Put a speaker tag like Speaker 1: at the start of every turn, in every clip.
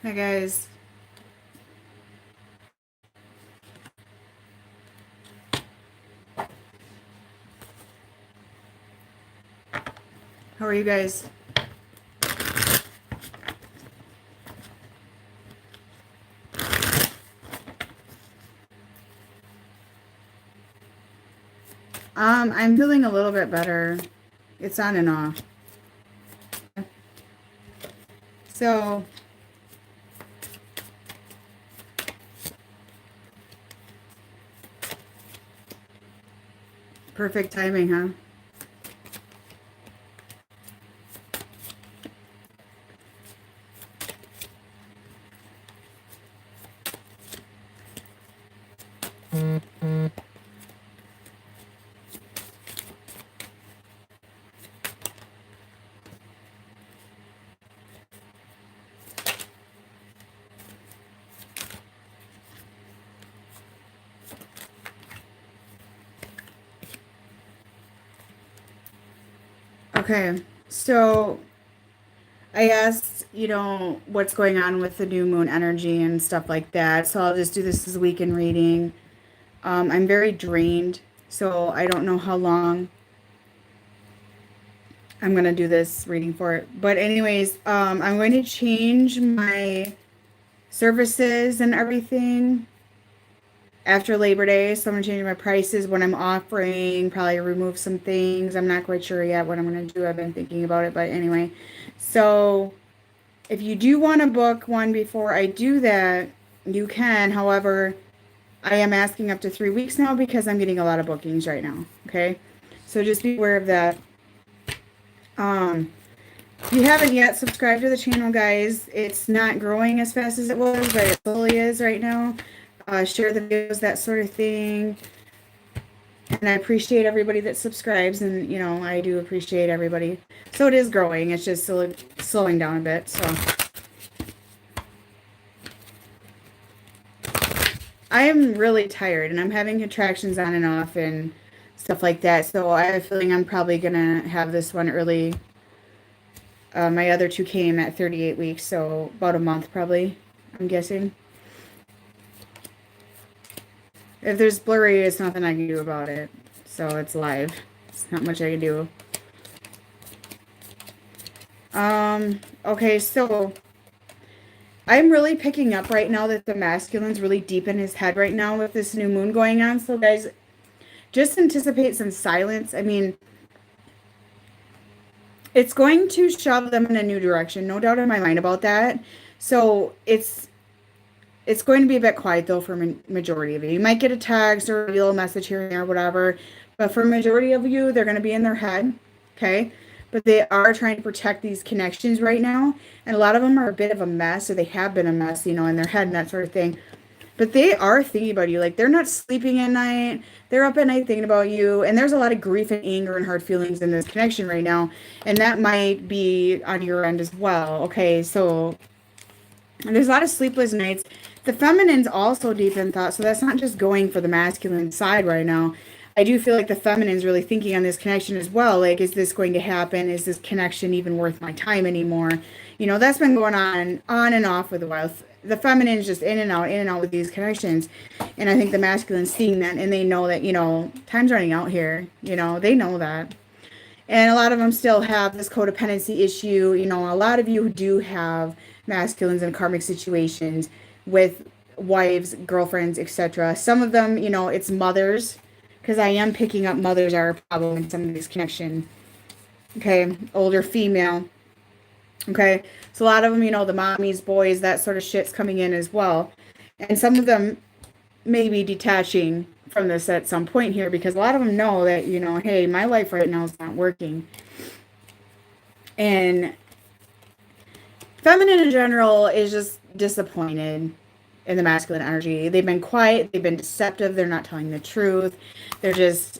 Speaker 1: Hi guys. How are you guys? I'm feeling a little bit better. It's on and off. So, perfect timing, huh? Okay. So, I asked, what's going on with the new moon energy and stuff like that. So, I'll just do this as a weekend reading. I'm very drained, so I don't know how long I'm going to do this reading for it. But anyways, I'm going to change my services and everything after Labor Day. So I'm going to change my prices when I'm offering, probably remove some things. I'm not quite sure yet what I'm going to do. I've been thinking about it. But anyway, so if you do want to book one before I do that, you can. However, I am asking up to 3 weeks now because I'm getting a lot of bookings right now. Okay. So just be aware of that. If you haven't yet subscribed to the channel, guys, it's not growing as fast as it was, but it slowly is right now. Share the videos, that sort of thing. And I appreciate everybody that subscribes, and I do appreciate everybody. So it is growing. It's just slowing down a bit. So I am really tired, and I'm having contractions on and off and stuff like that. So I have a feeling I'm probably gonna have this one early. My other two came at 38 weeks, so about a month probably, I'm guessing. If there's blurry, it's nothing I can do about it. So it's live. It's not much I can do. Okay, so I'm really picking up right now that the masculine's really deep in his head right now with this new moon going on. So guys, just anticipate some silence. I mean, it's going to shove them in a new direction. No doubt in my mind about that. So it's going to be a bit quiet though for majority of you. You might get a text or a little message here and there, whatever. But for majority of you, they're going to be in their head, okay? But they are trying to protect these connections right now, and a lot of them are a bit of a mess, or they have been a mess, in their head and that sort of thing. But they are thinking about you. Like, they're not sleeping at night. They're up at night thinking about you. And there's a lot of grief and anger and hard feelings in this connection right now. And that might be on your end as well. Okay, so there's a lot of sleepless nights. The feminine's also deep in thought, so that's not just going for the masculine side right now. I do feel like the feminine's really thinking on this connection as well. Like, is this going to happen? Is this connection even worth my time anymore? That's been going on and off with a while. The feminine's just in and out with these connections. And I think the masculine's seeing that, and they know that, time's running out here. They know that. And a lot of them still have this codependency issue. A lot of you do have masculines in karmic situations with wives, girlfriends, etc. Some of them, it's mothers, because I am picking up mothers are a problem in some of these connection. Okay, older female. Okay, so a lot of them, the mommies, boys, that sort of shit's coming in as well. And some of them may be detaching from this at some point here, because a lot of them know that, hey, my life right now is not working. And feminine in general is just disappointed in the masculine energy. They've been quiet, they've been deceptive, they're not telling the truth. They're just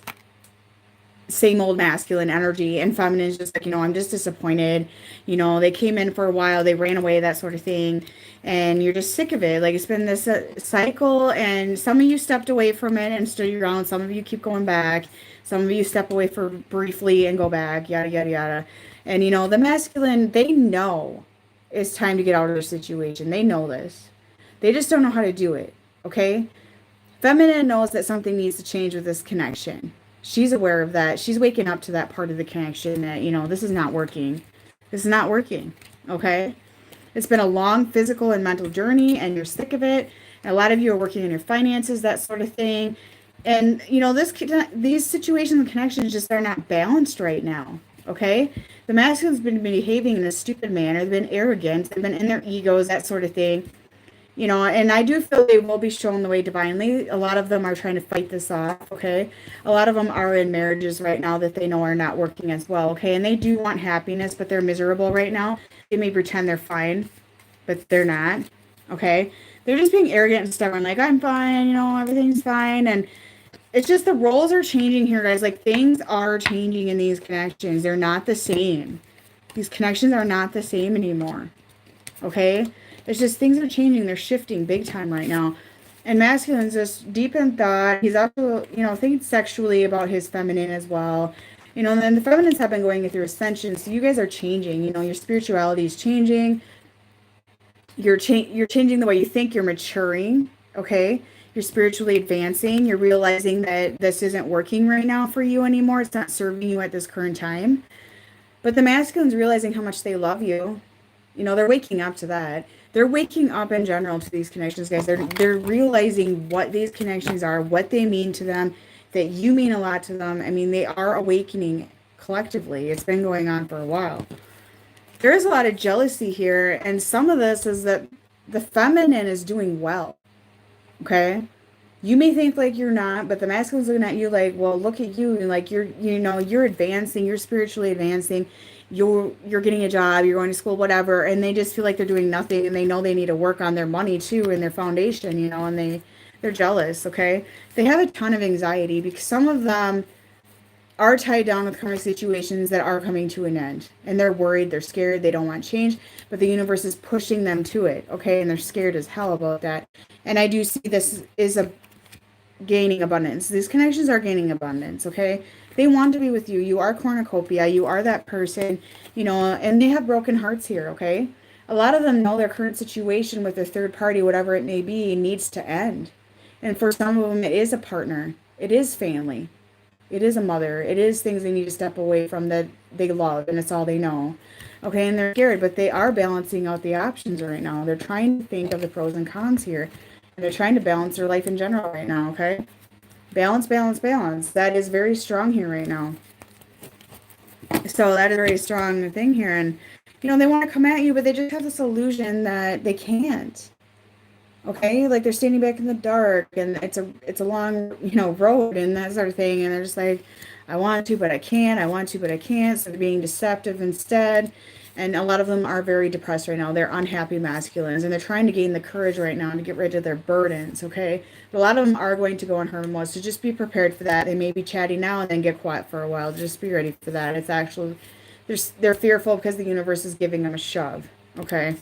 Speaker 1: same old masculine energy, and feminine is just like, I'm just disappointed. They came in for a while, they ran away, that sort of thing, and you're just sick of it. Like, it's been this cycle, and some of you stepped away from it and stood your ground. Some of you keep going back. Some of you step away for briefly and go back, yada, yada, yada. And, the masculine, they know. it's time to get out of their situation. They know this. They just don't know how to do it, okay? Feminine knows that something needs to change with this connection. She's aware of that. She's waking up to that part of the connection that, you know, this is not working. This is not working, okay? It's been a long physical and mental journey, and you're sick of it. And a lot of you are working on your finances, that sort of thing. And, you know, these situations and connections just are not balanced right now, okay? The masculine's been behaving in a stupid manner. They've been arrogant. They've been in their egos, that sort of thing. You know, and I do feel they will be shown the way divinely. A lot of them are trying to fight this off, okay? A lot of them are in marriages right now that they know are not working as well, okay? And they do want happiness, but they're miserable right now. They may pretend they're fine, but they're not, okay? They're just being arrogant and stubborn, like, I'm fine, you know, everything's fine. And it's just the roles are changing here, guys. Like, things are changing in these connections. They're not the same. These connections are not the same anymore, okay? It's just things are changing. They're shifting big time right now. And masculine's just deep in thought. He's also, you know, thinking sexually about his feminine as well. You know, and then the feminines have been going through ascension. So you guys are changing. You know, your spirituality is changing. You're changing the way you think. You're maturing, okay? You're spiritually advancing. You're realizing that this isn't working right now for you anymore. It's not serving you at this current time. But the masculine's realizing how much they love you. You know, they're waking up to that. They're waking up in general to these connections, guys. They're realizing what these connections are, what they mean to them, that you mean a lot to them. I mean, they are awakening collectively. It's been going on for a while. There is a lot of jealousy here, and some of this is that the feminine is doing well, okay? You may think like you're not, but the masculine's looking at you like, well, look at you, and like you're advancing, you're spiritually advancing. You're getting a job, you're going to school, whatever, and they just feel like they're doing nothing, and they know they need to work on their money too and their foundation, you know, and they're jealous, okay? They have a ton of anxiety because some of them are tied down with current situations that are coming to an end, and they're worried, they're scared, they don't want change, but the universe is pushing them to it, okay? And they're scared as hell about that. And I do see this is a gaining abundance. These connections are gaining abundance, okay? They want to be with you. You are cornucopia. You are that person, you know, and they have broken hearts here, okay? A lot of them know their current situation with their third party, whatever it may be, needs to end. And for some of them, it is a partner. It is family. It is a mother. It is things they need to step away from that they love, and it's all they know. Okay, and they're scared, but they are balancing out the options right now. They're trying to think of the pros and cons here. And they're trying to balance their life in general right now, okay? Balance, balance, balance. That is very strong here right now. So that is a very strong thing here. And, you know, they want to come at you, but they just have this illusion that they can't. Okay? Like they're standing back in the dark, and it's a long, you know, road and that sort of thing. And they're just like, I want to, but I can't. I want to, but I can't. So they're being deceptive instead. And a lot of them are very depressed right now. They're unhappy masculines, and they're trying to gain the courage right now to get rid of their burdens, okay? But a lot of them are going to go on hermit mode, so just be prepared for that. They may be chatty now and then get quiet for a while. Just be ready for that. It's actually, they're fearful because the universe is giving them a shove, okay?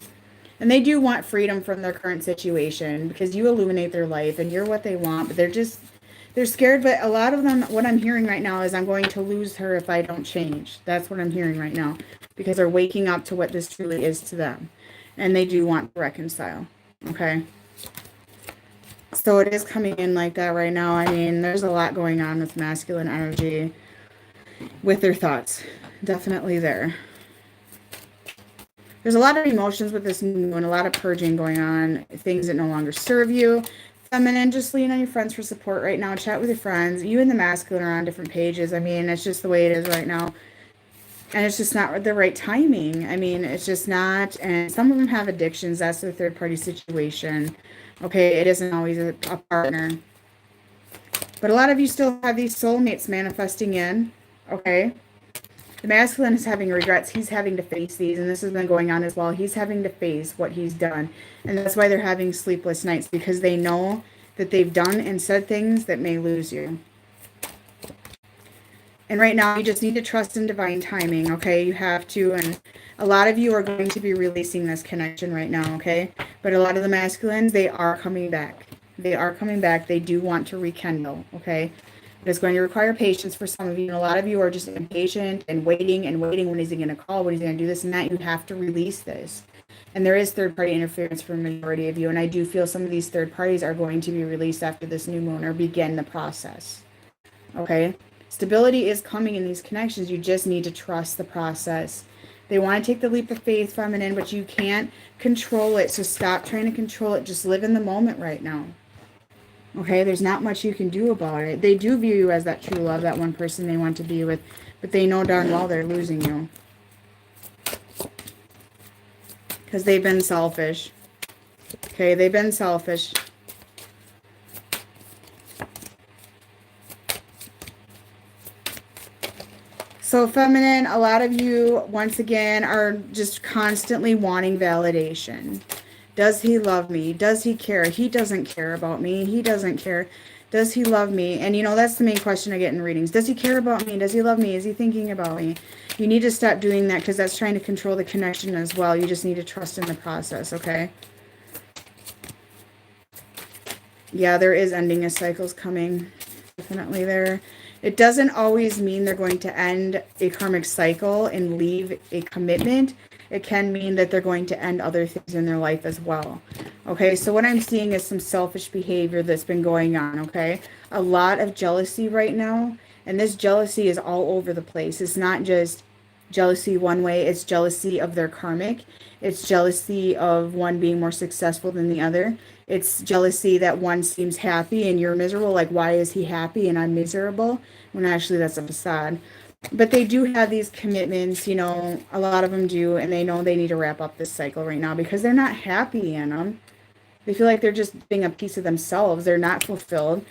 Speaker 1: And they do want freedom from their current situation because you illuminate their life and you're what they want, but they're scared. But a lot of them, what I'm hearing right now is I'm going to lose her if I don't change. That's what I'm hearing right now, because they're waking up to what this truly is to them. And they do want to reconcile, okay? So it is coming in like that right now. I mean, there's a lot going on with masculine energy with their thoughts. Definitely there. There's a lot of emotions with this new moon, a lot of purging going on, things that no longer serve you. Feminine, just lean on your friends for support right now. Chat with your friends. You and the masculine are on different pages. I mean, it's just the way it is right now. And it's just not the right timing. I mean, it's just not. And some of them have addictions. That's their third party situation. Okay, it isn't always a partner. But a lot of you still have these soulmates manifesting in. Okay. The masculine is having regrets. He's having to face these, and this has been going on as well. He's having to face what he's done, and that's why they're having sleepless nights, because they know that they've done and said things that may lose you. And right now, you just need to trust in divine timing, okay? You have to, and a lot of you are going to be releasing this connection right now, okay? But a lot of the masculines, they are coming back. They are coming back. They do want to rekindle, okay? It's going to require patience for some of you. And a lot of you are just impatient and waiting and waiting. When is he going to call? When is he going to do this and that? You have to release this. And there is third-party interference for a majority of you. And I do feel some of these third parties are going to be released after this new moon or begin the process. Okay? Stability is coming in these connections. You just need to trust the process. They want to take the leap of faith, feminine, but you can't control it. So stop trying to control it. Just live in the moment right now. Okay, there's not much you can do about it. They do view you as that true love, that one person they want to be with, but they know darn well they're losing you. Because they've been selfish. Okay, they've been selfish. So feminine, a lot of you, once again, are just constantly wanting validation. Does he love me? Does he care? He doesn't care about me. He doesn't care. Does he love me? And you know, that's the main question I get in readings. Does he care about me? Does he love me? Is he thinking about me? You need to stop doing that because that's trying to control the connection as well. You just need to trust in the process, okay? Yeah, there is ending of cycles coming. Definitely there. It doesn't always mean they're going to end a karmic cycle and leave a commitment. It can mean that they're going to end other things in their life as well. Okay, so what I'm seeing is some selfish behavior that's been going on, okay? A lot of jealousy right now, and this jealousy is all over the place. It's not just jealousy one way, it's jealousy of their karmic. It's jealousy of one being more successful than the other. It's jealousy that one seems happy and you're miserable. Like, why is he happy and I'm miserable? When actually that's a facade. But they do have these commitments, you know, a lot of them do, and they know they need to wrap up this cycle right now because they're not happy in them. They feel like they're just being a piece of themselves. They're not fulfilled.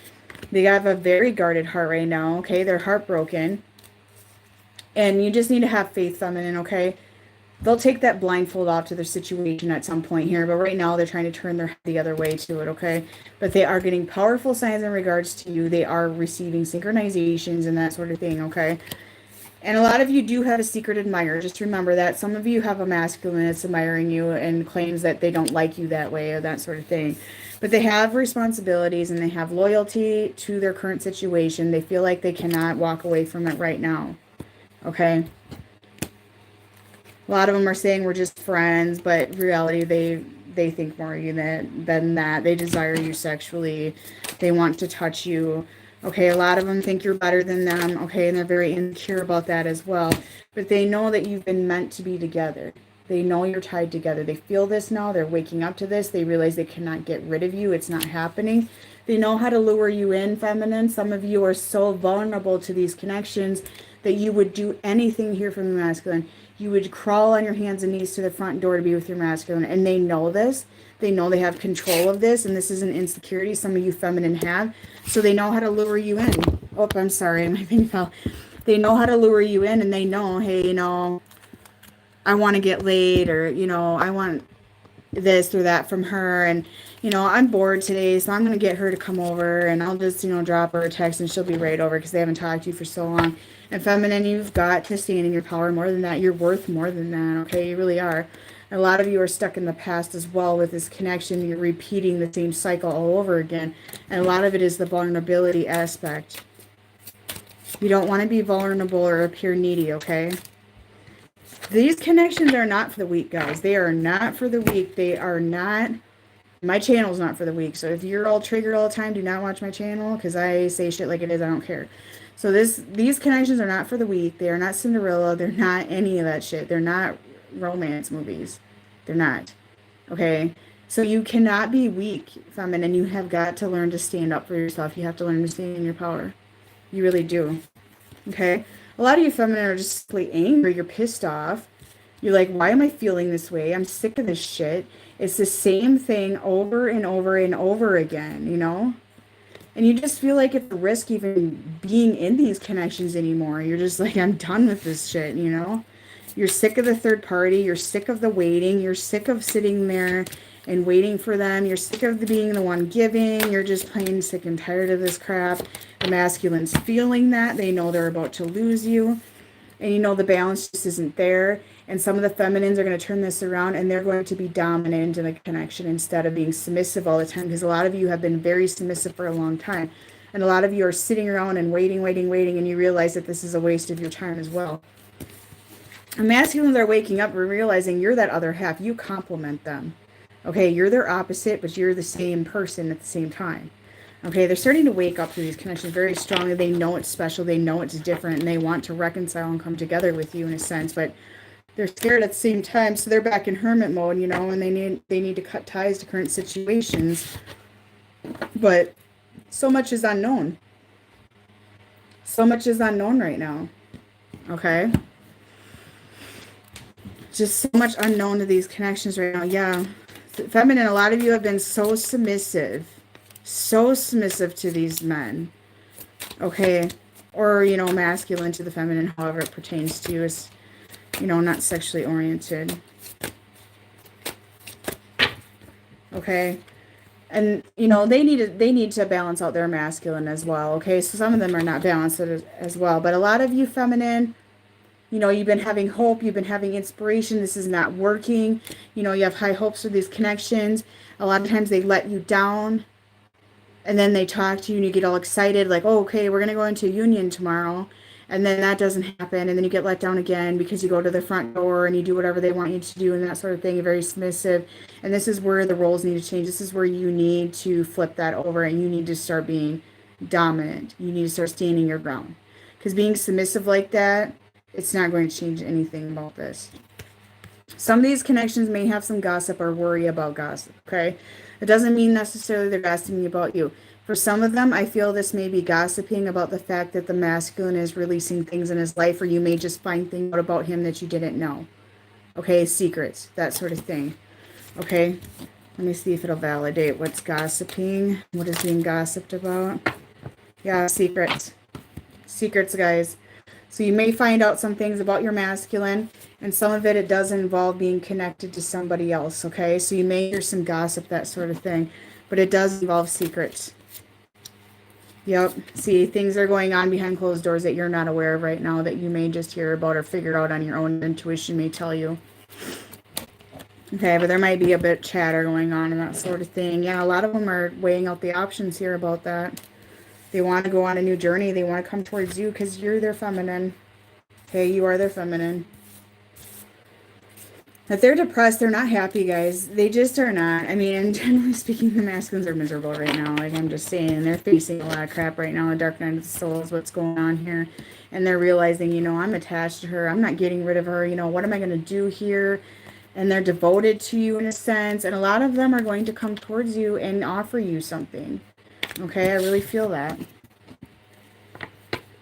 Speaker 1: They have a very guarded heart right now, okay? They're heartbroken. And you just need to have faith, feminine, okay? They'll take that blindfold off to their situation at some point here, but right now they're trying to turn their head the other way to it, okay? But they are getting powerful signs in regards to you. They are receiving synchronizations and that sort of thing, okay? And a lot of you do have a secret admirer. Just remember that. Some of you have a masculine that's admiring you and claims that they don't like you that way or that sort of thing. But they have responsibilities and they have loyalty to their current situation. They feel like they cannot walk away from it right now. Okay? A lot of them are saying we're just friends, but in reality, they think more of you than that. They desire you sexually. They want to touch you. Okay, a lot of them think you're better than them, okay, and they're very insecure about that as well. But they know that you've been meant to be together. They know you're tied together. They feel this now. They're waking up to this. They realize they cannot get rid of you. It's not happening. They know how to lure you in, feminine. Some of you are so vulnerable to these connections that you would do anything here from the masculine. You would crawl on your hands and knees to the front door to be with your masculine. And they know this. They know they have control of this. And this is an insecurity some of you feminine have. So they know how to lure you in. Oh, I'm sorry. My thing fell. They know how to lure you in. And they know, hey, you know, I want to get laid. Or, you know, I want this or that from her. And, you know, I'm bored today. So I'm going to get her to come over. And I'll just, you know, drop her a text. And she'll be right over because they haven't talked to you for so long. And feminine, you've got to stand in your power more than that. You're worth more than that, okay? You really are. And a lot of you are stuck in the past as well with this connection. You're repeating the same cycle all over again. And a lot of it is the vulnerability aspect. You don't want to be vulnerable or appear needy, okay? These connections are not for the weak, guys. They are not for the weak. They are not... My channel's not for the weak. So if you're all triggered all the time, do not watch my channel because I say shit like it is. I don't care. So these connections are not for the weak. They are not Cinderella. They're not any of that shit. They're not romance movies. They're not. Okay? So you cannot be weak, feminine. You have got to learn to stand up for yourself. You have to learn to stand in your power. You really do. Okay? A lot of you feminine are just simply angry. You're pissed off. You're like, why am I feeling this way? I'm sick of this shit. It's the same thing over and over and over again, you know? And you just feel like it's a risk even being in these connections anymore. You're just like, I'm done with this shit, you know? You're sick of the third party. You're sick of the waiting. You're sick of sitting there and waiting for them. You're sick of being the one giving. You're just plain sick and tired of this crap. The masculine's feeling that. They know they're about to lose you. And you know the balance just isn't there. And some of the feminines are going to turn this around and they're going to be dominant in the connection instead of being submissive all the time. Because a lot of you have been very submissive for a long time. And a lot of you are sitting around and waiting, and you realize that this is a waste of your time as well. And masculines are waking up and realizing you're that other half. You complement them. Okay, you're their opposite, but you're the same person at the same time. Okay, they're starting to wake up to these connections very strongly. They know it's special. They know it's different. And they want to reconcile and come together with you in a sense. But they're scared at the same time. So they're back in hermit mode, you know, and they need to cut ties to current situations. But so much is unknown. So much is unknown right now. Okay? Just so much unknown to these connections right now. Yeah. Feminine, a lot of you have been so submissive to these men. Okay? Or, you know, masculine to the feminine, however it pertains to you, is, you know, not sexually oriented. Okay? And, you know, they need to balance out their masculine as well. Okay? So some of them are not balanced as well. But a lot of you feminine, you know, you've been having hope, you've been having inspiration, this is not working. You know, you have high hopes for these connections. A lot of times they let you down. And then they talk to you and you get all excited, like, oh, okay, we're going to go into a union tomorrow. And then that doesn't happen. And then you get let down again because you go to the front door and you do whatever they want you to do and that sort of thing. You're very submissive. And this is where the roles need to change. This is where you need to flip that over and you need to start being dominant. You need to start standing your ground. Because being submissive like that, it's not going to change anything about this. Some of these connections may have some gossip or worry about gossip, okay? It doesn't mean necessarily they're gossiping about you. For some of them, I feel this may be gossiping about the fact that the masculine is releasing things in his life, or you may just find things out about him that you didn't know. Okay, secrets, that sort of thing. Okay, let me see if it'll validate what's gossiping. What is being gossiped about? Yeah, secrets. Secrets, guys. So you may find out some things about your masculine, and some of it does involve being connected to somebody else, okay? So you may hear some gossip, that sort of thing, but it does involve secrets. Yep. See, things are going on behind closed doors that you're not aware of right now that you may just hear about or figure out on your own. Intuition may tell you. Okay, but there might be a bit of chatter going on and that sort of thing. Yeah, a lot of them are weighing out the options here about that. They want to go on a new journey. They want to come towards you because you're their feminine. Okay, you are their feminine. If they're depressed, they're not happy, guys. They just are not. I mean, and generally speaking, the masculines are miserable right now. Like I'm just saying, they're facing a lot of crap right now. The dark night of the soul is what's going on here. And they're realizing, you know, I'm attached to her. I'm not getting rid of her. You know, what am I going to do here? And they're devoted to you in a sense. And a lot of them are going to come towards you and offer you something. Okay, I really feel that.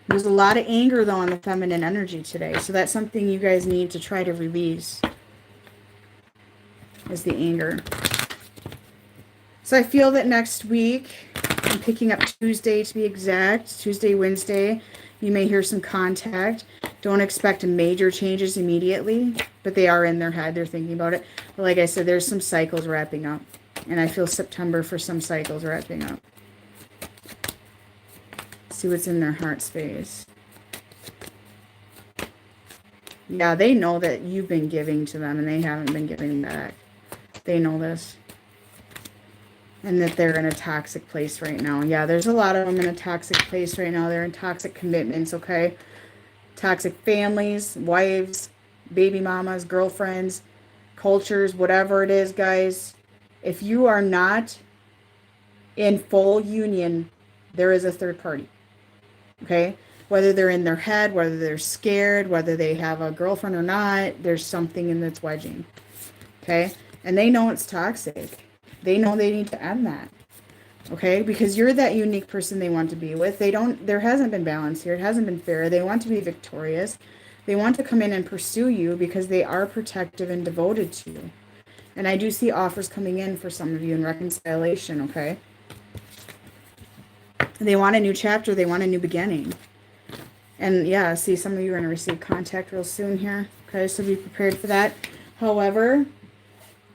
Speaker 1: There's a lot of anger, though, on the feminine energy today. So that's something you guys need to try to release, is the anger. So I feel that next week, I'm picking up Tuesday to be exact, Tuesday, Wednesday, you may hear some contact. Don't expect major changes immediately, but they are in their head. They're thinking about it. But like I said, there's some cycles wrapping up. And I feel September for some cycles wrapping up. See what's in their heart space. Yeah, they know that you've been giving to them and they haven't been giving back. They know this. And that they're in a toxic place right now. Yeah, there's a lot of them in a toxic place right now. They're in toxic commitments, okay? Toxic families, wives, baby mamas, girlfriends, cultures, whatever it is, guys. If you are not in full union, there is a third party. Okay? Whether they're in their head, whether they're scared, whether they have a girlfriend or not, there's something in that's wedging. Okay? And they know it's toxic. They know they need to end that. Okay? Because you're that unique person they want to be with. There hasn't been balance here. It hasn't been fair. They want to be victorious. They want to come in and pursue you because they are protective and devoted to you. And I do see offers coming in for some of you in reconciliation, okay? They want a new chapter. They want a new beginning. And yeah, see, some of you are going to receive contact real soon here. Okay, so be prepared for that. However,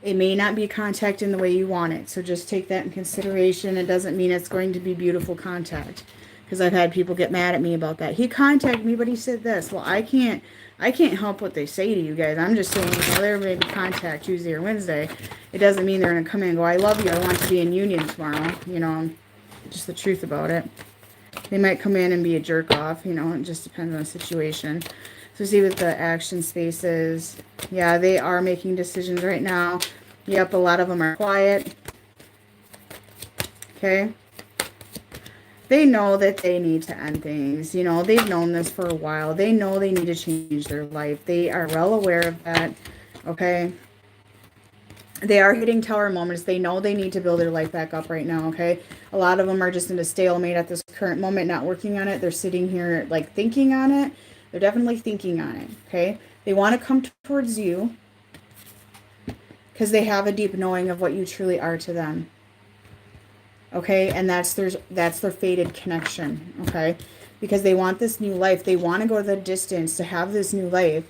Speaker 1: it may not be contact in the way you want it. So just take that in consideration. It doesn't mean it's going to be beautiful contact. Because I've had people get mad at me about that. He contacted me, but he said this. Well, I can't help what they say to you guys. I'm just saying, well, there may be contact Tuesday or Wednesday. It doesn't mean they're going to come in and go, I love you. I want to be in union tomorrow. You know, just the truth about it. They might come in and be a jerk off, you know, it just depends on the situation. So see with the action spaces. Yeah, they are making decisions right now. Yep, a lot of them are quiet. Okay. They know that they need to end things. You know, they've known this for a while. They know they need to change their life. They are well aware of that. Okay. They are hitting tower moments. They know they need to build their life back up right now, okay? A lot of them are just in a stalemate at this current moment, not working on it. They're sitting here, like, thinking on it. They're definitely thinking on it, okay? They want to come towards you because they have a deep knowing of what you truly are to them, okay? And that's their fated connection, okay? Because they want this new life. They want to go the distance to have this new life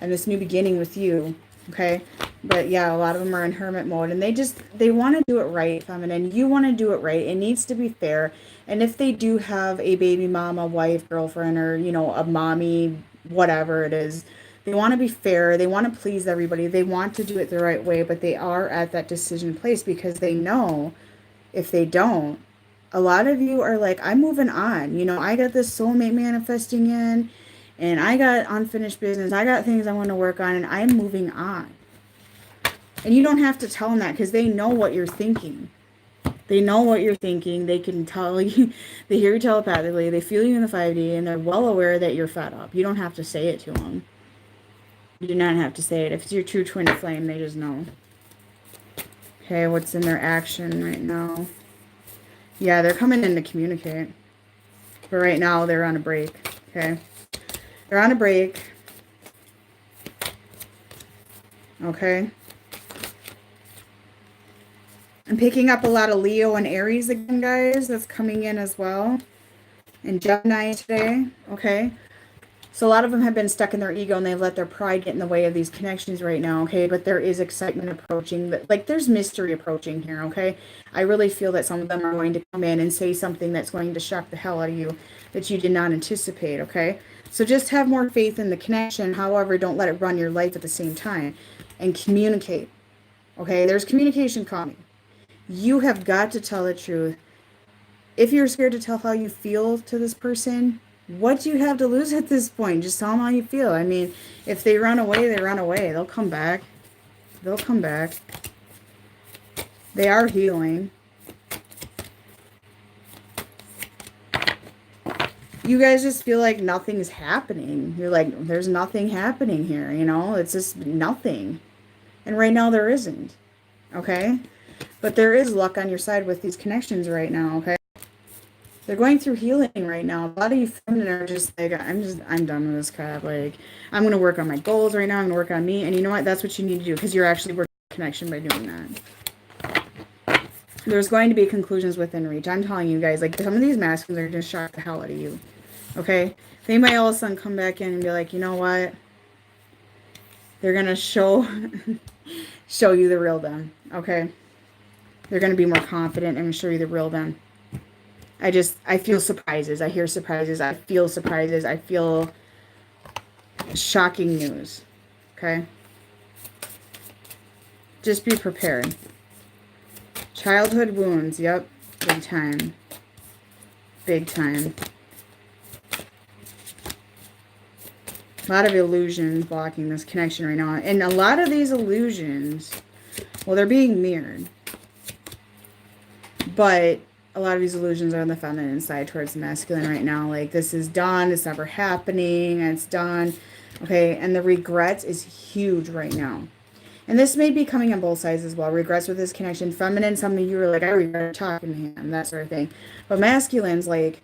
Speaker 1: and this new beginning with you, okay? But yeah, a lot of them are in hermit mode, and they want to do it right, feminine. You want to do it right. It needs to be fair. And if they do have a baby mama, wife, girlfriend, or, you know, a mommy, whatever it is, they want to be fair. They want to please everybody. They want to do it the right way, but they are at that decision place because they know if they don't, a lot of you are like, I'm moving on. You know, I got this soulmate manifesting in, and I got unfinished business. I got things I want to work on, and I'm moving on. And you don't have to tell them that because they know what you're thinking. They know what you're thinking. They can tell you. They hear you telepathically. They feel you in the 5D, and they're well aware that you're fed up. You don't have to say it to them. You do not have to say it. If it's your true twin flame, they just know. Okay, what's in their action right now? Yeah, they're coming in to communicate. But right now, they're on a break. Okay? They're on a break. Okay? I'm picking up a lot of Leo and Aries again, guys. That's coming in as well. And Gemini today. Okay? So a lot of them have been stuck in their ego and they've let their pride get in the way of these connections right now, okay? But there is excitement approaching. Like, there's mystery approaching here, okay? I really feel that some of them are going to come in and say something that's going to shock the hell out of you that you did not anticipate, okay? So just have more faith in the connection. However, don't let it run your life at the same time. And communicate, okay? There's communication coming. You have got to tell the truth. If you're scared to tell how you feel to this person, what do you have to lose at this point? Just tell them how you feel. I mean, if they run away, they run away. They'll come back. They'll come back. They are healing. You guys just feel like nothing's happening. You're like, there's nothing happening here, you know? It's just nothing. And right now there isn't. Okay? But there is luck on your side with these connections right now, okay? They're going through healing right now. A lot of you feminine are just like, I'm done with this crap. Like, I'm going to work on my goals right now. I'm going to work on me. And you know what? That's what you need to do because you're actually working on connection by doing that. There's going to be conclusions within reach. I'm telling you guys, like, some of these masculines are going to shock the hell out of you. Okay? They might all of a sudden come back in and be like, you know what? They're going to show you the real them. Okay? They're going to be more confident and show you the real them. I feel surprises. I hear surprises. I feel surprises. I feel shocking news. Okay? Just be prepared. Childhood wounds. Yep. Big time. Big time. A lot of illusions blocking this connection right now. And a lot of these illusions, well, they're being mirrored. But a lot of these illusions are on the feminine side towards the masculine right now. Like, this is done. It's never happening. It's done. Okay, and the regrets is huge right now. And this may be coming on both sides as well. Regrets with this connection. Feminine, some of you are like, I regret talking to him, that sort of thing. But masculine's like,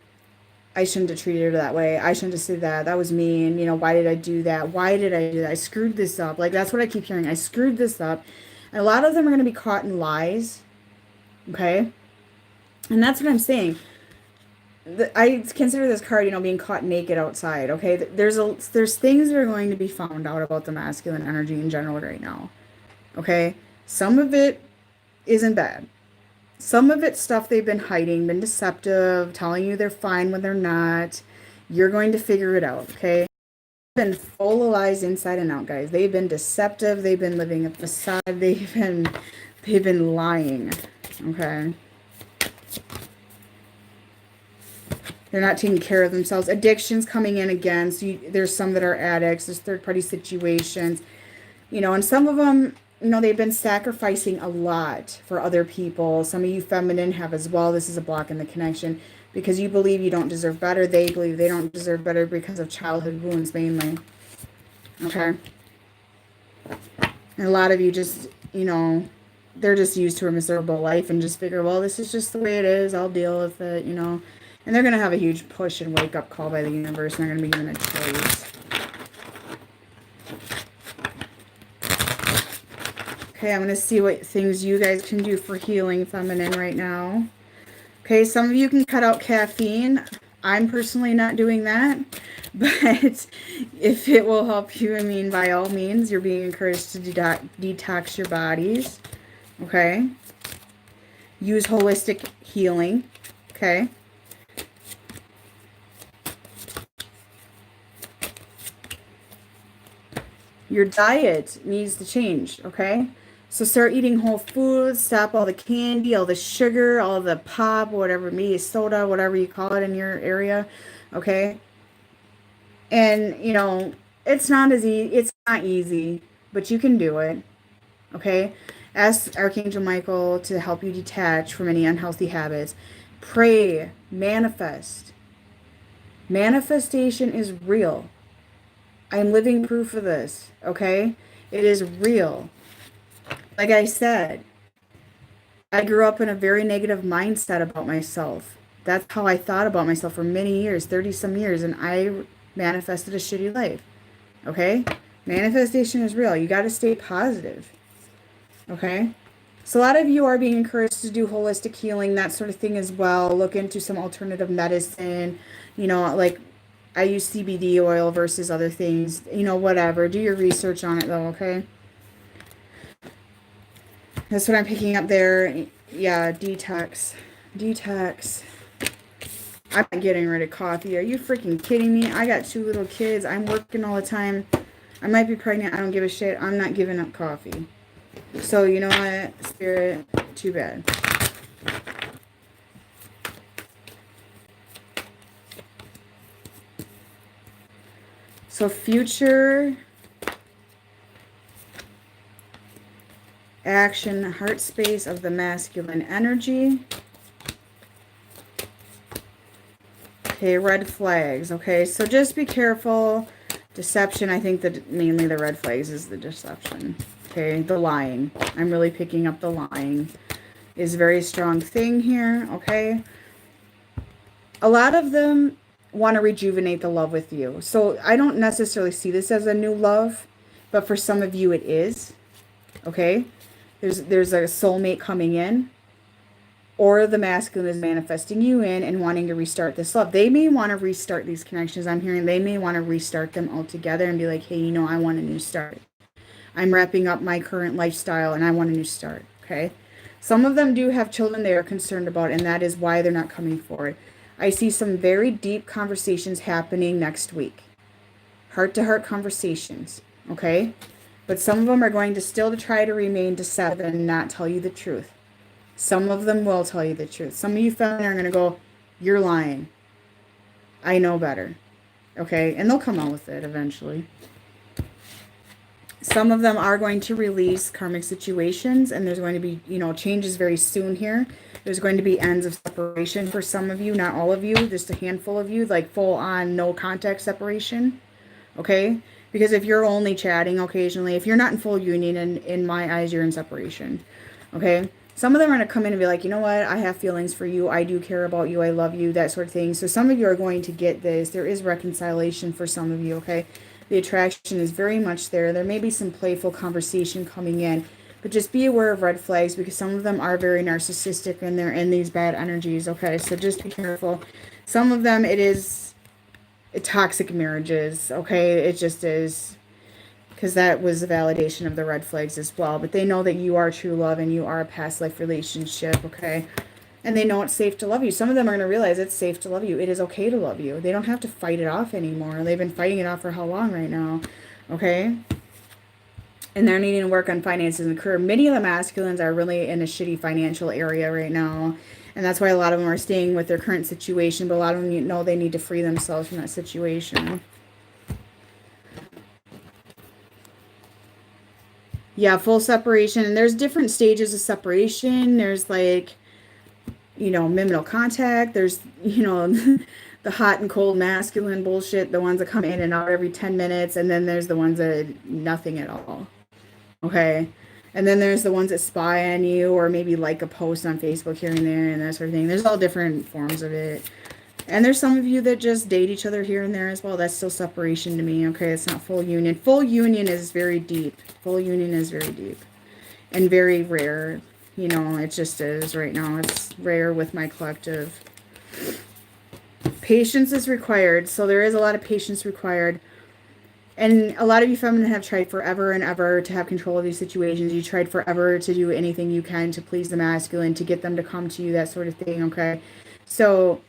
Speaker 1: I shouldn't have treated her that way. I shouldn't have said that. That was mean. You know, why did I do that? Why did I do that? I screwed this up. Like, that's what I keep hearing. I screwed this up. And a lot of them are going to be caught in lies. Okay? And that's what I'm saying. I consider this card, you know, being caught naked outside, okay? There's things that are going to be found out about the masculine energy in general right now, okay? Some of it isn't bad. Some of it's stuff they've been hiding, been deceptive, telling you they're fine when they're not. You're going to figure it out, okay? They've been full of lies inside and out, guys. They've been deceptive. They've been living a facade. They've been lying, okay? They're not taking care of themselves. Addictions coming in again. So there's some that are addicts. There's third-party situations. You know, and some of them, you know, they've been sacrificing a lot for other people. Some of you feminine have as well. This is a block in the connection because you believe you don't deserve better. They believe they don't deserve better because of childhood wounds mainly. Okay. And a lot of you just, you know, they're just used to a miserable life and just figure, well, this is just the way it is. I'll deal with it, you know. And they're going to have a huge push and wake-up call by the universe. And they're going to be given a choice. Okay, I'm going to see what things you guys can do for healing feminine right now. Okay, some of you can cut out caffeine. I'm personally not doing that. But if it will help you, I mean, by all means, you're being encouraged to detox your bodies. Okay? Use holistic healing. Okay? Your diet needs to change. Okay? So start eating whole foods, stop all the candy, all the sugar, all the pop, whatever it may be, soda, whatever you call it in your area, okay? And, you know, it's not easy, but you can do it, okay? Ask Archangel Michael to help you detach from any unhealthy habits. Pray, manifest. Manifestation is real. I'm living proof of this, okay? It is real. Like I said, I grew up in a very negative mindset about myself. That's how I thought about myself for many years, 30-some years, and I manifested a shitty life. Okay? Manifestation is real. You got to stay positive. Okay? So a lot of you are being encouraged to do holistic healing, that sort of thing as well. Look into some alternative medicine. You know, like I use CBD oil versus other things. You know, whatever. Do your research on it, though, okay? That's what I'm picking up there. Yeah, detox. Detox. I'm not getting rid of coffee. Are you freaking kidding me? I got 2 little kids. I'm working all the time. I might be pregnant. I don't give a shit. I'm not giving up coffee. So, you know what? Spirit, too bad. So, future action, heart space of the masculine energy. Okay, red flags. Okay, so just be careful. Deception, I think that mainly the red flags is the deception. Okay, the lying. I'm really picking up the lying. Is a very strong thing here, okay? A lot of them want to rejuvenate the love with you. So I don't necessarily see this as a new love, but for some of you it is. Okay? There's a soulmate coming in, or the masculine is manifesting you in and wanting to restart this love. They may want to restart these connections. I'm hearing they may want to restart them all together and be like, hey, you know, I want a new start. I'm wrapping up my current lifestyle and I want a new start. Okay? Some of them do have children they are concerned about, and that is why they're not coming forward. I see some very deep conversations happening next week. Heart-to-heart conversations. Okay? But some of them are going to still try to remain deceptive and not tell you the truth. Some of them will tell you the truth. Some of you feminine are going to go, you're lying. I know better. Okay? And they'll come out with it eventually. Some of them are going to release karmic situations, and there's going to be, you know, changes very soon here. There's going to be ends of separation for some of you, not all of you, just a handful of you, like full on no contact separation. Okay? Because if you're only chatting occasionally, if you're not in full union, in my eyes, you're in separation. Okay? Some of them are going to come in and be like, you know what? I have feelings for you. I do care about you. I love you, that sort of thing. So some of you are going to get this. There is reconciliation for some of you, okay? The attraction is very much there. There may be some playful conversation coming in. But just be aware of red flags, because some of them are very narcissistic and they're in these bad energies, okay? So just be careful. Some of them, it is toxic marriages, okay? It just is, because that was a validation of the red flags as well. But they know that you are true love and you are a past life relationship, okay? And they know it's safe to love you. Some of them are going to realize it's safe to love you. It is okay to love you. They don't have to fight it off anymore. They've been fighting it off for how long right now, okay? And they're needing to work on finances and career. Many of the masculines are really in a shitty financial area right now. And that's why a lot of them are staying with their current situation, but a lot of them know they need to free themselves from that situation. Yeah, full separation. And there's different stages of separation. There's like, minimal contact. There's, the hot and cold masculine bullshit, the ones that come in and out every 10 minutes. And then there's the ones that nothing at all. Okay. And then there's the ones that spy on you or maybe like a post on Facebook here and there and that sort of thing. There's all different forms of it. And there's some of you that just date each other here and there as well. That's still separation to me. Okay, it's not full union. Full union is very deep. Full union is very deep. And very rare. It just is right now. It's rare with my collective. Patience is required. So there is a lot of patience required. And a lot of you feminine have tried forever and ever to have control of these situations. You tried forever to do anything you can to please the masculine, to get them to come to you, that sort of thing, okay? So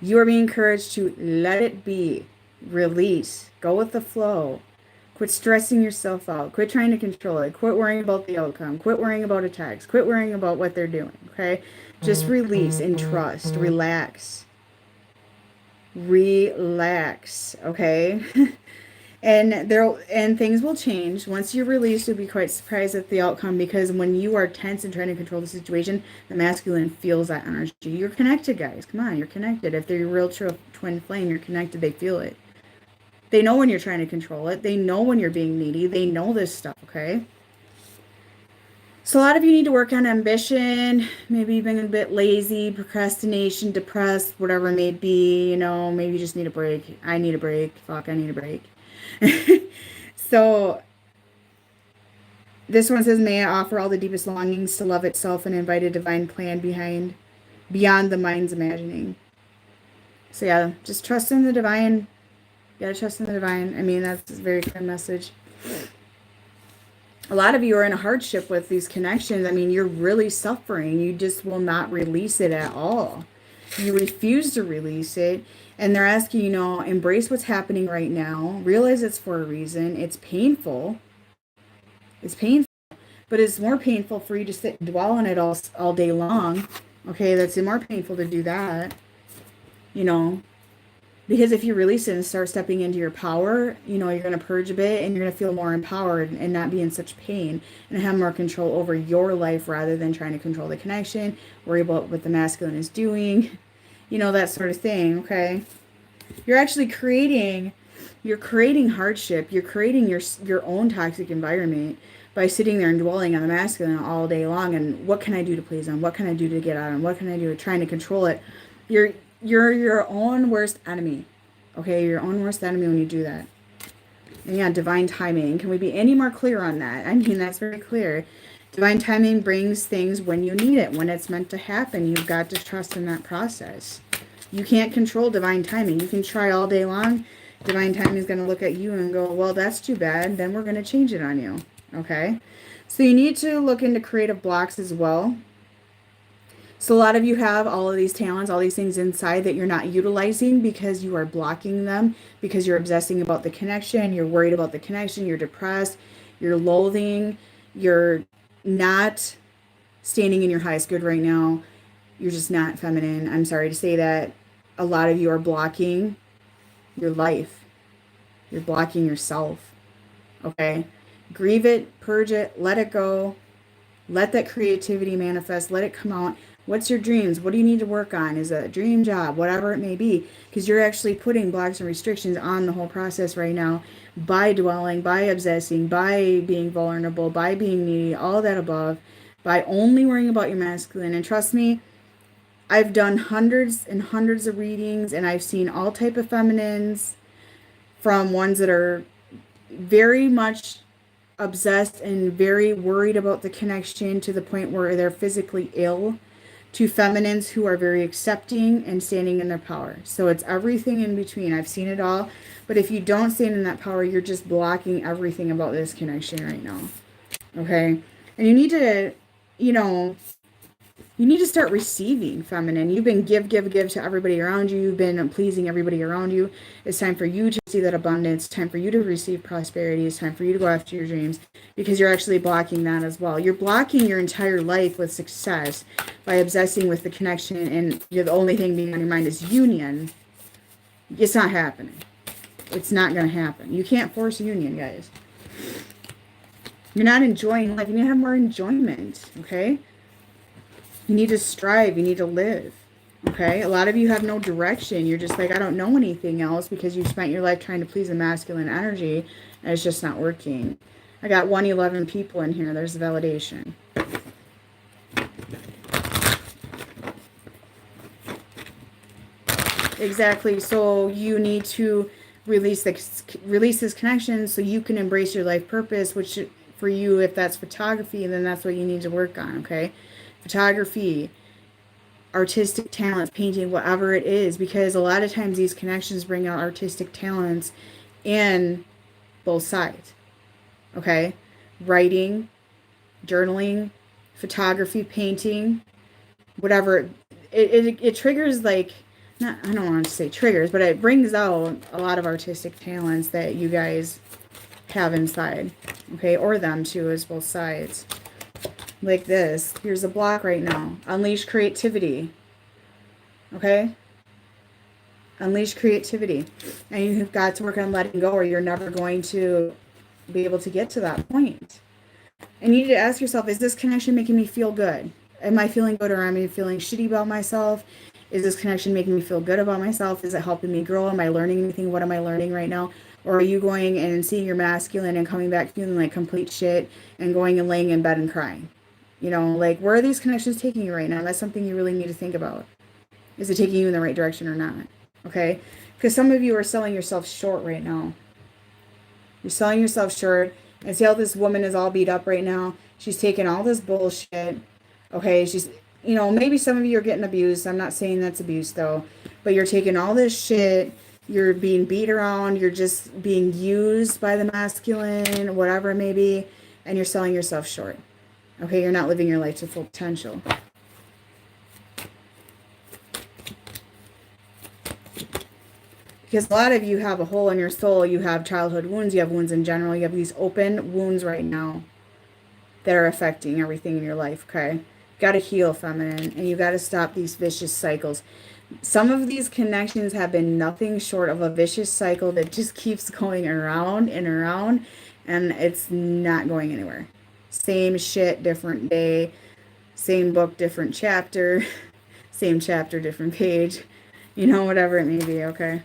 Speaker 1: you are being encouraged to let it be, release, go with the flow. Quit stressing yourself out. Quit trying to control it. Quit worrying about the outcome. Quit worrying about attacks. Quit worrying about what they're doing, okay? Just release and trust. Relax. Relax, okay? and things will change. Once you release, you'll be quite surprised at the outcome, because when you are tense and trying to control the situation, the masculine feels that energy. You're connected, guys. Come on, you're connected. If they're your real true twin flame, you're connected. They feel it. They know when you're trying to control it. They know when you're being needy. They know this stuff, okay? So a lot of you need to work on ambition, maybe you've been a bit lazy, procrastination, depressed, whatever it may be, maybe you just need a break. I need a break. Fuck, I need a break. So this one says, may I offer all the deepest longings to love itself and invite a divine plan beyond the mind's imagining. So yeah, just trust in the divine. You gotta trust in the divine. I mean, that's a very clear message. A lot of you are in a hardship with these connections. I mean, you're really suffering. You just will not release it at all. You refuse to release it. And they're asking, embrace what's happening right now. Realize it's for a reason. It's painful. It's painful. But it's more painful for you to sit and dwell on it all day long. Okay, that's more painful to do that. Because if you release it and start stepping into your power, you're going to purge a bit and you're going to feel more empowered and not be in such pain and have more control over your life rather than trying to control the connection, worry about what the masculine is doing, that sort of thing, okay? You're actually creating hardship. You're creating your own toxic environment by sitting there and dwelling on the masculine all day long and what can I do to please them? What can I do to get at them? What can I do to trying to control it? You're your own worst enemy. Okay, you're your own worst enemy when you do that. And yeah, divine timing. Can we be any more clear on that? I mean, that's very clear. Divine timing brings things when you need it, when it's meant to happen. You've got to trust in that process. You can't control divine timing. You can try all day long. Divine timing is going to look at you and go, well, that's too bad. Then we're going to change it on you. Okay? So you need to look into creative blocks as well. So a lot of you have all of these talents, all these things inside that you're not utilizing because you are blocking them, because you're obsessing about the connection, you're worried about the connection, you're depressed, you're loathing, you're not standing in your highest good right now, you're just not feminine. I'm sorry to say that. A lot of you are blocking your life. You're blocking yourself. Okay? Grieve it, purge it, let it go. Let that creativity manifest. Let it come out. What's your dreams? What do you need to work on? Is it a dream job? Whatever it may be. Because you're actually putting blocks and restrictions on the whole process right now by dwelling, by obsessing, by being vulnerable, by being needy, all that above, by only worrying about your masculine. And trust me, I've done hundreds and hundreds of readings, and I've seen all type of feminines, from ones that are very much obsessed and very worried about the connection to the point where they're physically ill, to feminines who are very accepting and standing in their power. So it's everything in between. I've seen it all. But if you don't stand in that power, you're just blocking everything about this connection right now. Okay? And you need to, You need to start receiving, feminine. You've been give to everybody around you. You've been pleasing everybody around you. It's time for you to see that abundance. It's time for you to receive prosperity. It's time for you to go after your dreams, because you're actually blocking that as well. You're blocking your entire life with success by obsessing with the connection, and the only thing being on your mind is union. It's not happening. It's not going to happen. You can't force union, guys. You're not enjoying life. You need to have more enjoyment, okay? You need to strive. You need to live. Okay? A lot of you have no direction. You're just like, I don't know anything else, because you've spent your life trying to please the masculine energy, and it's just not working. I got 111 people in here. There's the validation. Exactly. So you need to release this connection so you can embrace your life purpose, which for you, if that's photography, then that's what you need to work on, okay? Photography, artistic talents, painting, whatever it is, because a lot of times these connections bring out artistic talents in both sides, okay? Writing, journaling, photography, painting, whatever. It triggers, like, I don't want to say triggers, but it brings out a lot of artistic talents that you guys have inside, okay? Or them too, as both sides. Like this. Here's a block right now. Unleash creativity. Okay? Unleash creativity. And you've got to work on letting go, or you're never going to be able to get to that point. And you need to ask yourself, is this connection making me feel good? Am I feeling good, or am I feeling shitty about myself? Is this connection making me feel good about myself? Is it helping me grow? Am I learning anything? What am I learning right now? Or are you going and seeing your masculine and coming back feeling like complete shit and going and laying in bed and crying? You know, like, where are these connections taking you right now? That's something you really need to think about. Is it taking you in the right direction or not? Okay? Because some of you are selling yourself short right now. You're selling yourself short. And see how this woman is all beat up right now? She's taking all this bullshit. Okay? She's, you know, maybe some of you are getting abused. I'm not saying that's abuse, though. But you're taking all this shit. You're being beat around. You're just being used by the masculine, whatever it may be. And you're selling yourself short. Okay, you're not living your life to full potential. Because a lot of you have a hole in your soul. You have childhood wounds. You have wounds in general. You have these open wounds right now that are affecting everything in your life, okay? You got to heal, feminine, and you got to stop these vicious cycles. Some of these connections have been nothing short of a vicious cycle that just keeps going around and around, and it's not going anywhere. Same shit, different day. Same book, different chapter. Same chapter, different page. You know, whatever it may be, okay?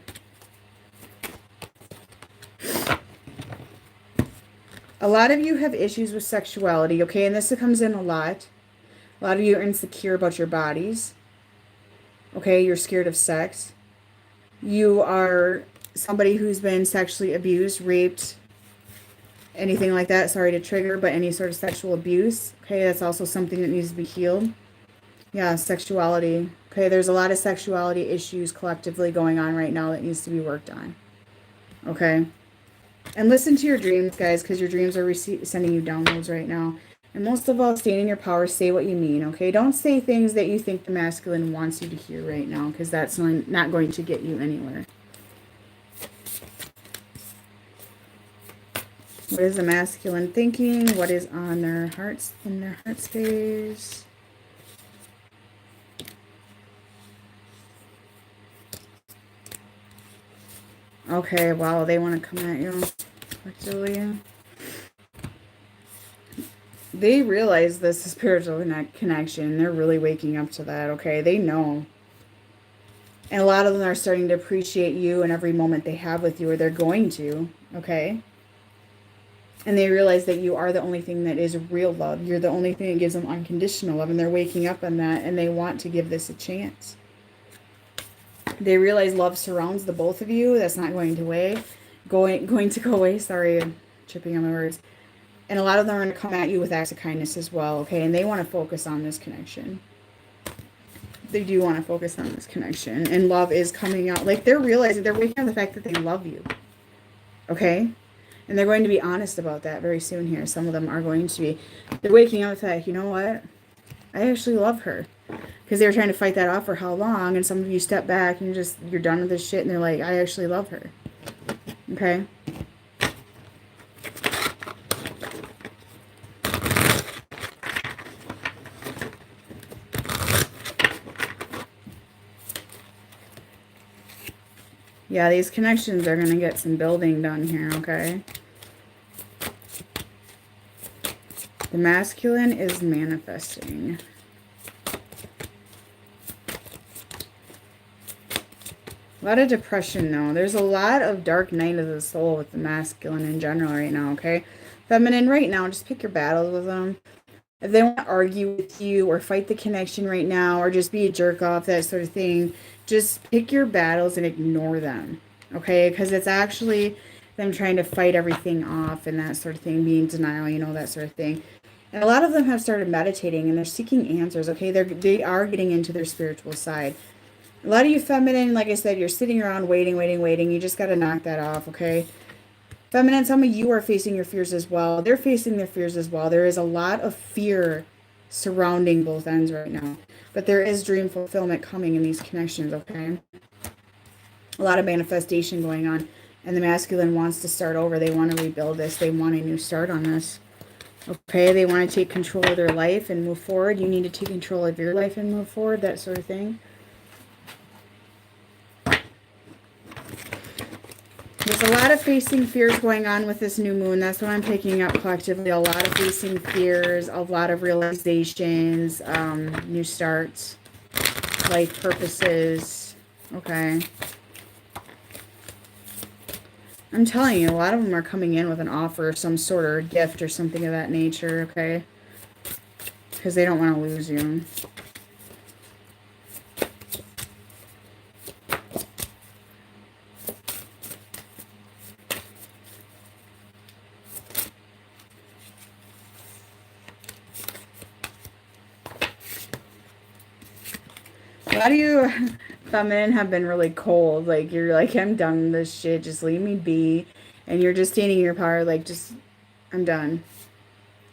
Speaker 1: A lot of you have issues with sexuality, okay? And this comes in a lot. A lot of you are insecure about your bodies. Okay, you're scared of sex. You are somebody who's been sexually abused, raped, anything like that. Sorry to trigger, but any sort of sexual abuse. Okay, that's also something that needs to be healed. Yeah, sexuality. Okay, there's a lot of sexuality issues collectively going on right now that needs to be worked on. Okay. And listen to your dreams, guys, because your dreams are sending you downloads right now. And most of all, stand in your power. Say what you mean, okay? Don't say things that you think the masculine wants you to hear right now, because that's not going to get you anywhere. What is the masculine thinking? What is on their hearts, in their heart space? Okay, wow, they want to come at you. Actually, they realize this is spiritual connection. They're really waking up to that, okay? They know. And a lot of them are starting to appreciate you and every moment they have with you, or they're going to, okay? And they realize that you are the only thing that is real love. You're the only thing that gives them unconditional love, and they're waking up on that, and they want to give this a chance. They realize love surrounds the both of you. That's not going to go away. Sorry, I'm tripping on my words. And a lot of them are going to come at you with acts of kindness as well, okay? And they want to focus on this connection. They do want to focus on this connection. And love is coming out. Like, they're realizing, they're waking up the fact that they love you. Okay? And they're going to be honest about that very soon here. Some of them are going to be. They're waking up with that, you know what? I actually love her. Because they were trying to fight that off for how long, and some of you step back and you're done with this shit, and they're like, I actually love her. Okay? Yeah, these connections are going to get some building done here, okay? The masculine is manifesting. A lot of depression, though. There's a lot of dark night of the soul with the masculine in general right now, okay? Feminine, right now, just pick your battles with them. If they want to argue with you or fight the connection right now or just be a jerk off, that sort of thing, just pick your battles and ignore them, okay? Because it's actually them trying to fight everything off and that sort of thing, being denial, you know, that sort of thing. And a lot of them have started meditating and they're seeking answers, okay? They are getting into their spiritual side. A lot of you feminine, like I said, you're sitting around waiting. You just got to knock that off, okay? Feminine, some of you are facing your fears as well. They're facing their fears as well. There is a lot of fear surrounding both ends right now. But there is dream fulfillment coming in these connections, okay? A lot of manifestation going on. And the masculine wants to start over. They want to rebuild this. They want a new start on this. Okay, they want to take control of their life and move forward. You need to take control of your life and move forward, that sort of thing. There's a lot of facing fears going on with this new moon. That's what I'm picking up collectively. A lot of facing fears, a lot of realizations, new starts, life purposes. Okay. I'm telling you, a lot of them are coming in with an offer, some sort of gift or something of that nature, okay? Because they don't want to lose you. A lot of you feminine have been really cold. Like, you're like, I'm done with this shit. Just leave me be. And you're just standing in your power, like, just, I'm done.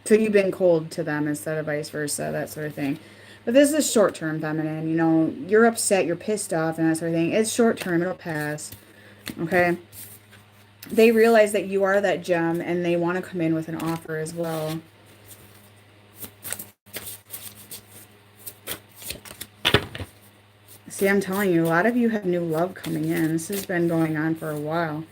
Speaker 1: So you've been cold to them instead of vice versa, that sort of thing. But this is short-term feminine. You know, you're upset, you're pissed off, and that sort of thing. It's short-term. It'll pass. Okay? They realize that you are that gem, and they want to come in with an offer as well. See, I'm telling you, a lot of you have new love coming in. This has been going on for a while.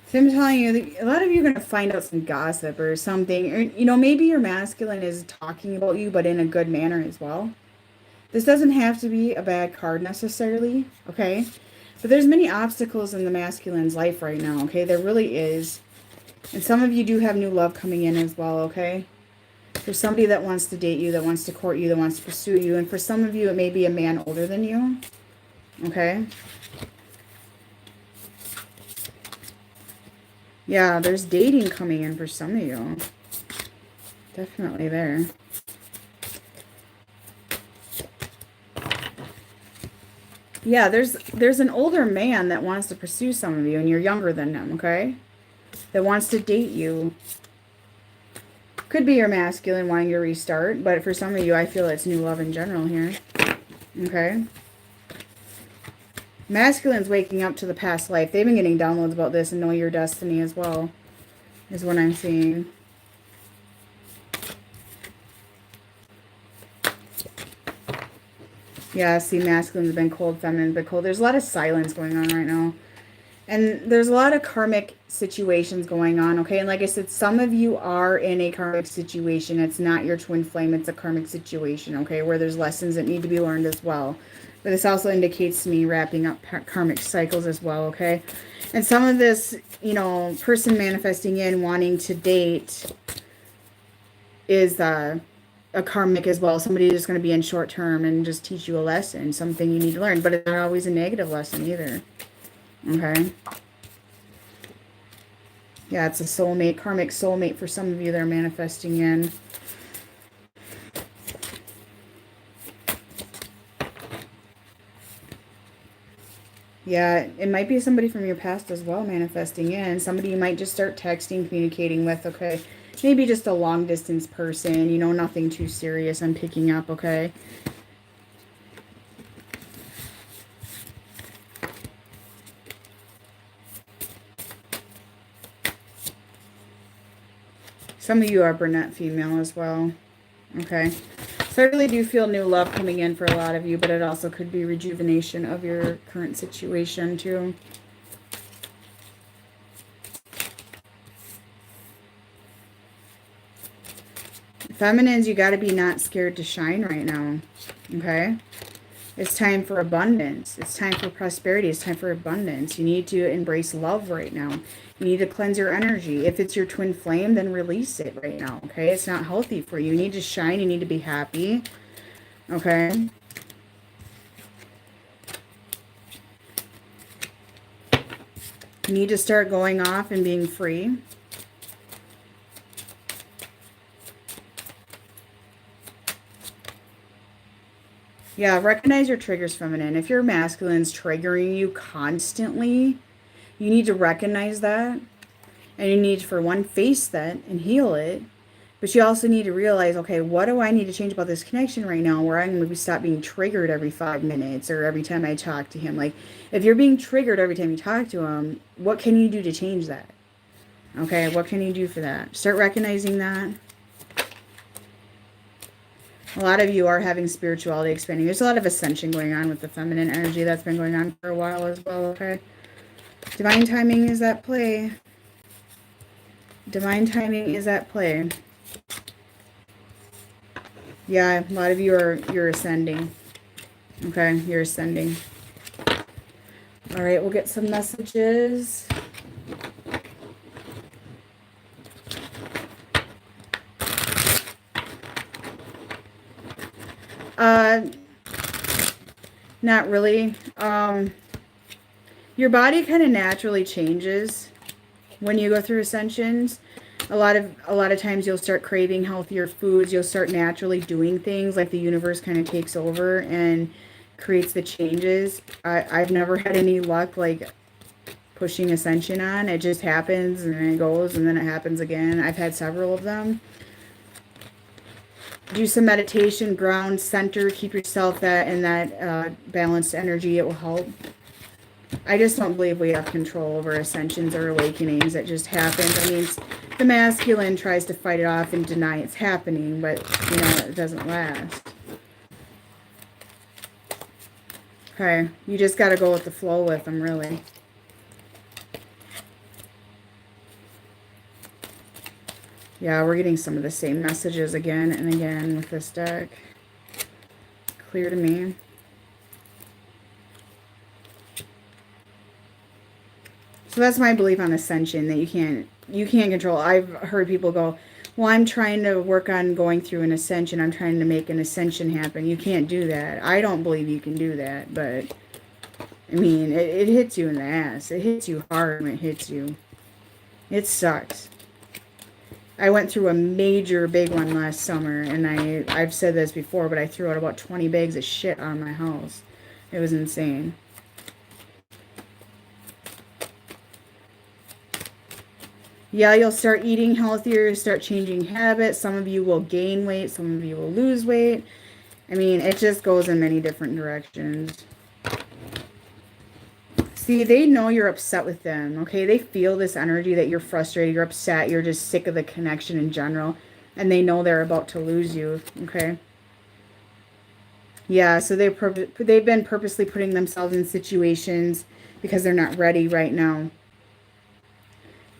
Speaker 1: So I'm telling you, a lot of you are going to find out some gossip or something. Or, you know, maybe your masculine is talking about you, but in a good manner as well. This doesn't have to be a bad card necessarily, okay? But there's many obstacles in the masculine's life right now, okay? There really is. And some of you do have new love coming in as well, okay? There's somebody that wants to date you, that wants to court you, that wants to pursue you. And for some of you, it may be a man older than you, okay? Yeah, there's dating coming in for some of you. Definitely there. Yeah, there's an older man that wants to pursue some of you, and you're younger than him, okay? That wants to date you. Could be your masculine wanting to restart, but for some of you, I feel it's new love in general here. Okay? Masculine's waking up to the past life. They've been getting downloads about this and know your destiny as well, is what I'm seeing. Yeah, see, masculine's been cold, feminine's been cold. There's a lot of silence going on right now. And there's a lot of karmic situations going on, okay? And like I said, some of you are in a karmic situation. It's not your twin flame. It's a karmic situation, okay? Where there's lessons that need to be learned as well. But this also indicates to me wrapping up karmic cycles as well, okay? And some of this, you know, person manifesting in wanting to date is a karmic as well. Somebody just going to be in short term and just teach you a lesson, something you need to learn. But it's not always a negative lesson either. Okay. Yeah, it's a soulmate, karmic soulmate for some of you that are manifesting in. Yeah, it might be somebody from your past as well manifesting in. Somebody you might just start texting, communicating with, okay? Maybe just a long distance person, you know, nothing too serious I'm picking up, okay? Some of you are brunette female as well, okay? So I really do feel new love coming in for a lot of you, but it also could be rejuvenation of your current situation too. Feminines, you got to be not scared to shine right now, okay? It's time for abundance. It's time for prosperity. It's time for abundance. You need to embrace love right now. You need to cleanse your energy. If it's your twin flame, then release it right now, okay? It's not healthy for you. You need to shine. You need to be happy, okay? You need to start going off and being free. Yeah, recognize your triggers, feminine. If your masculine's triggering you constantly, you need to recognize that. And you need to, for one, face that and heal it. But you also need to realize, okay, what do I need to change about this connection right now where I'm going to stop being triggered every 5 minutes or every time I talk to him? Like, if you're being triggered every time you talk to him, what can you do to change that? Okay, what can you do for that? Start recognizing that. A lot of you are having spirituality expanding. There's a lot of ascension going on with the feminine energy that's been going on for a while as well, okay? Divine timing is at play. Divine timing is at play. Yeah, a lot of you you're ascending. Okay, you're ascending. All right, we'll get some messages. Not really. Your body kind of naturally changes when you go through ascensions. A lot of times you'll start craving healthier foods. You'll start naturally doing things like the universe kind of takes over and creates the changes. I've never had any luck like pushing ascension on. It just happens and then it goes and then it happens again. I've had several of them. Do some meditation, ground, center, keep yourself in that balanced energy. It will help. I just don't believe we have control over ascensions or awakenings. It just happens. I mean, the masculine tries to fight it off and deny it's happening, but, you know, it doesn't last. Okay, you just got to go with the flow with them, really. Yeah, we're getting some of the same messages again and again with this deck. Clear to me. So that's my belief on ascension, that you can't control. I've heard people go, well, I'm trying to work on going through an ascension. I'm trying to make an ascension happen. You can't do that. I don't believe you can do that, but I mean, it hits you in the ass. It hits you hard when it hits you. It sucks. I went through a major big one last summer, and I've said this before, but I threw out about 20 bags of shit out of my house. It was insane. Yeah, you'll start eating healthier, start changing habits. Some of you will gain weight, some of you will lose weight. I mean, it just goes in many different directions. See, they know you're upset with them, okay? They feel this energy that you're frustrated, you're upset, you're just sick of the connection in general. And they know they're about to lose you, okay? Yeah, so they've been purposely putting themselves in situations because they're not ready right now.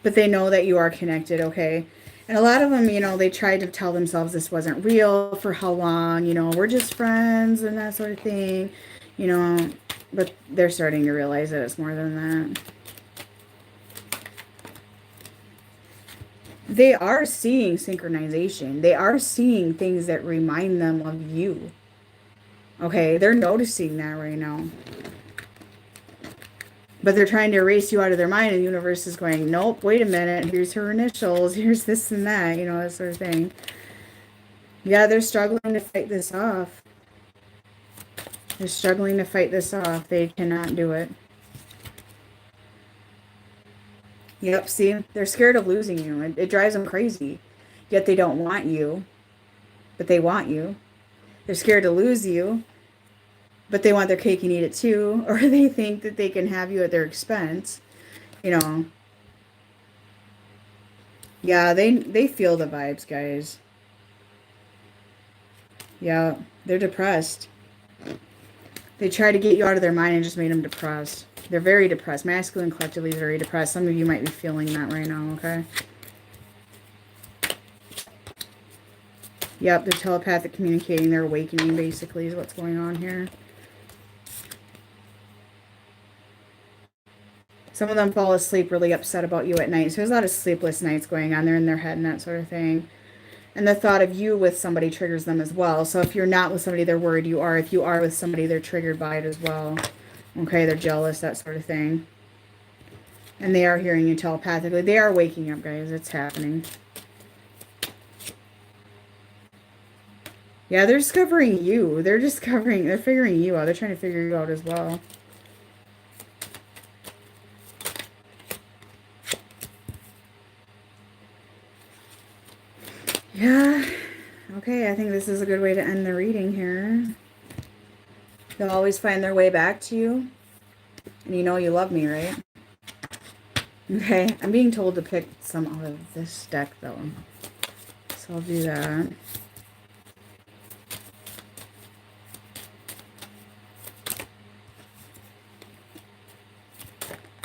Speaker 1: But they know that you are connected, okay? And a lot of them, you know, they tried to tell themselves this wasn't real for how long, you know, we're just friends and that sort of thing, you know. But they're starting to realize that it's more than that. They are seeing synchronization. They are seeing things that remind them of you. Okay, they're noticing that right now. But they're trying to erase you out of their mind, and the universe is going, nope, wait a minute, here's her initials, here's this and that, you know, that sort of thing. Yeah, they're struggling to fight this off. They're struggling to fight this off. They cannot do it. Yep, see, they're scared of losing you. It drives them crazy. Yet they don't want you, but they want you. They're scared to lose you, but they want their cake and eat it too. Or they think that they can have you at their expense. You know. Yeah, they feel the vibes, guys. Yeah, they're depressed. They try to get you out of their mind and just made them depressed. They're very depressed. Masculine collectively is very depressed. Some of you might be feeling that right now, okay? Yep, they're telepathic communicating. They're awakening, basically, is what's going on here. Some of them fall asleep really upset about you at night. So there's a lot of sleepless nights going on there in their head and that sort of thing. And the thought of you with somebody triggers them as well. So if you're not with somebody, they're worried you are. If you are with somebody, they're triggered by it as well. Okay, they're jealous, that sort of thing. And they are hearing you telepathically. They are waking up, guys. It's happening. Yeah, they're discovering you. They're figuring you out. They're trying to figure you out as well. Yeah. Okay, I think this is a good way to end the reading here. They'll always find their way back to you. And you know you love me, right? Okay, I'm being told to pick some out of this deck, though. So I'll do that.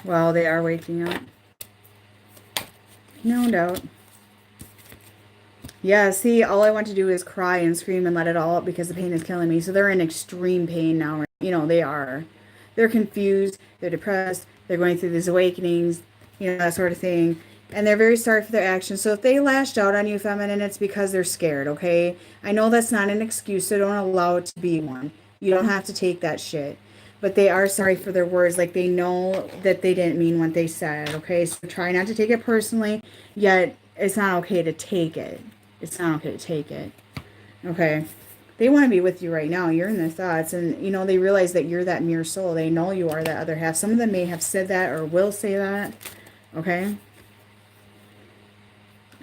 Speaker 1: Well, they are waking up. No doubt. Yeah, see, all I want to do is cry and scream and let it all out because the pain is killing me. So they're in extreme pain now. You know, they are. They're confused. They're depressed. They're going through these awakenings, you know, that sort of thing. And they're very sorry for their actions. So if they lashed out on you, feminine, it's because they're scared, okay? I know that's not an excuse, so don't allow it to be one. You don't have to take that shit. But they are sorry for their words. Like, they know that they didn't mean what they said, okay? So try not to take it personally, yet it's not okay to take it. It's not okay to take it. Okay? They want to be with you right now. You're in their thoughts. And, you know, they realize that you're that mirror soul. They know you are that other half. Some of them may have said that or will say that. Okay?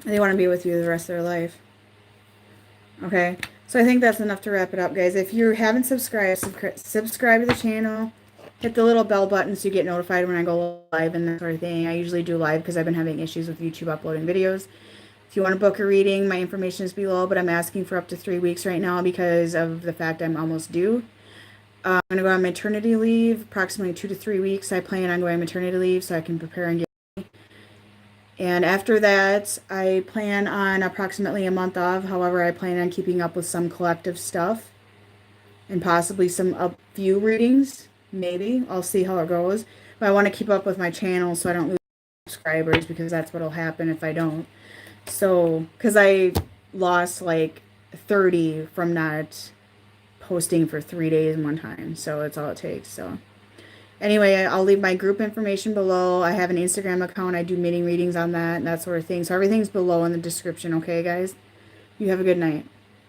Speaker 1: They want to be with you the rest of their life. Okay? So I think that's enough to wrap it up, guys. If you haven't subscribed, subscribe to the channel. Hit the little bell button so you get notified when I go live and that sort of thing. I usually do live because I've been having issues with YouTube uploading videos. If you want to book a reading, my information is below, but I'm asking for up to 3 weeks right now because of the fact I'm almost due. I'm going to go on maternity leave, approximately 2 to 3 weeks. I plan on going on maternity leave so I can prepare and get ready. And after that, I plan on approximately a month off. However, I plan on keeping up with some collective stuff and possibly a few readings, maybe. I'll see how it goes. But I want to keep up with my channel so I don't lose subscribers because that's what will happen if I don't. So, because I lost like 30 from not posting for 3 days one time. So that's all it takes. So anyway, I'll leave my group information below. I have an Instagram account. I do meeting readings on that and that sort of thing. So everything's below in the description. Okay, guys? You have a good night.